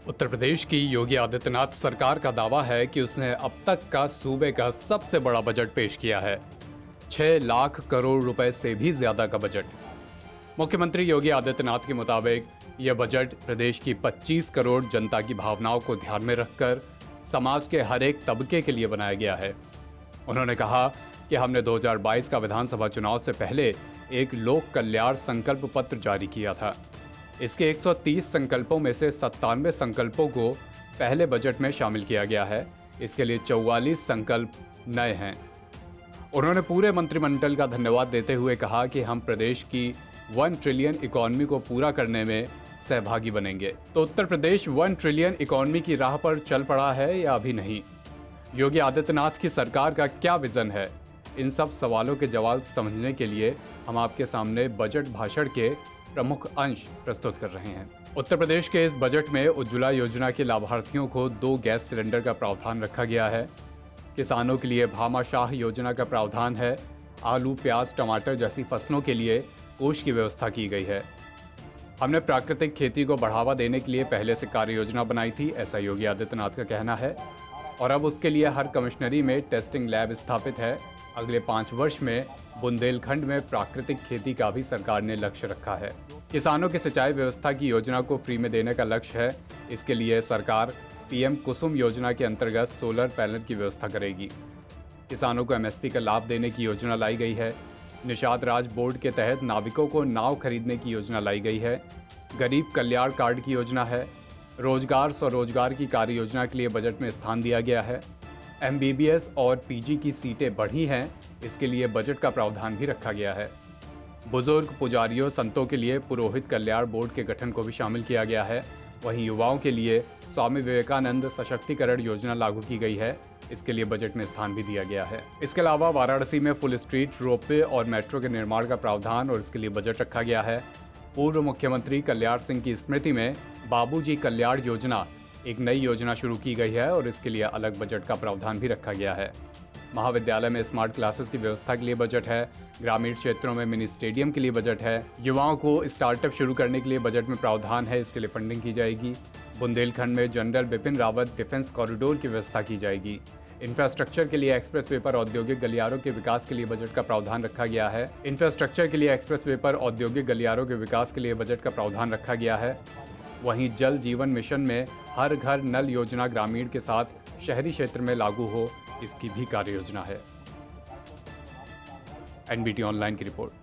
उत्तर प्रदेश की योगी आदित्यनाथ सरकार का दावा है कि उसने अब तक का सूबे का सबसे बड़ा बजट पेश किया है। 6 लाख करोड़ रुपए से भी ज्यादा का बजट। मुख्यमंत्री योगी आदित्यनाथ के मुताबिक यह बजट प्रदेश की 25 करोड़ जनता की भावनाओं को ध्यान में रखकर समाज के हर एक तबके के लिए बनाया गया है। उन्होंने कहा कि हमने 2022 का विधानसभा चुनाव से पहले एक लोक कल्याण संकल्प पत्र जारी किया था। इसके 130 संकल्पों में से 97 संकल्पों को पहले बजट में शामिल किया गया है। इसके लिए 44 संकल्प नए हैं। उन्होंने पूरे मंत्रिमंडल का धन्यवाद देते हुए कहा कि हम प्रदेश की 1 ट्रिलियन इकोनॉमी को पूरा करने में सहभागी बनेंगे। तो उत्तर प्रदेश 1 ट्रिलियन इकोनॉमी की राह पर चल पड़ा है या अभी नहीं? योगी आदित्यनाथ की सरकार का क्या विजन है? इन सब सवालों के जवाब समझने के लिए हम आपके सामने बजट भाषण के प्रमुख अंश प्रस्तुत कर रहे हैं। उत्तर प्रदेश के इस बजट में उज्ज्वला योजना के लाभार्थियों को 2 गैस सिलेंडर का प्रावधान रखा गया है। किसानों के लिए भामाशाह योजना का प्रावधान है। आलू, प्याज, टमाटर जैसी फसलों के लिए कोष की व्यवस्था की गई है। हमने प्राकृतिक खेती को बढ़ावा देने के लिए पहले से कार्य योजना बनाई थी, ऐसा योगी आदित्यनाथ का कहना है। और अब उसके लिए हर कमिश्नरी में टेस्टिंग लैब स्थापित है। अगले 5 वर्ष में बुंदेलखंड में प्राकृतिक खेती का भी सरकार ने लक्ष्य रखा है। किसानों की सिंचाई व्यवस्था की योजना को फ्री में देने का लक्ष्य है। इसके लिए सरकार पीएम कुसुम योजना के अंतर्गत सोलर पैनल की व्यवस्था करेगी। किसानों को एमएसपी का लाभ देने की योजना लाई गई है। निषाद राज बोर्ड के तहत नाविकों को नाव खरीदने की योजना लाई गई है। गरीब कल्याण कार्ड की योजना है। रोजगार स्वरोजगार की कार्य योजना के लिए बजट में स्थान दिया गया है। MBBS और PG की सीटें बढ़ी हैं, इसके लिए बजट का प्रावधान भी रखा गया है। बुजुर्ग पुजारियों, संतों के लिए पुरोहित कल्याण बोर्ड के गठन को भी शामिल किया गया है। वहीं युवाओं के लिए स्वामी विवेकानंद सशक्तिकरण योजना लागू की गई है। इसके लिए बजट में स्थान भी दिया गया है। इसके अलावा वाराणसी में फुल स्ट्रीट, रोपवे और मेट्रो के निर्माण का प्रावधान और इसके लिए बजट रखा गया है। पूर्व मुख्यमंत्री कल्याण सिंह की स्मृति में बाबूजी कल्याण योजना एक नई योजना शुरू की गई है और इसके लिए अलग बजट का प्रावधान भी रखा गया है। महाविद्यालय में स्मार्ट क्लासेस की व्यवस्था के लिए बजट है। ग्रामीण क्षेत्रों में मिनी स्टेडियम के लिए बजट है। युवाओं को स्टार्टअप शुरू करने के लिए बजट में प्रावधान है, इसके लिए फंडिंग की जाएगी। बुंदेलखंड में general Bipin Rawat defence corridor की व्यवस्था की जाएगी। इंफ्रास्ट्रक्चर के लिए एक्सप्रेसवे पर औद्योगिक गलियारों के विकास के लिए बजट का प्रावधान रखा गया है। इंफ्रास्ट्रक्चर के लिए एक्सप्रेसवे पर औद्योगिक गलियारों के विकास के लिए बजट का प्रावधान रखा गया है। वहीं जल जीवन मिशन में हर घर नल योजना ग्रामीण के साथ शहरी क्षेत्र में लागू हो, इसकी भी कार्य योजना है। NBT ऑनलाइन की रिपोर्ट।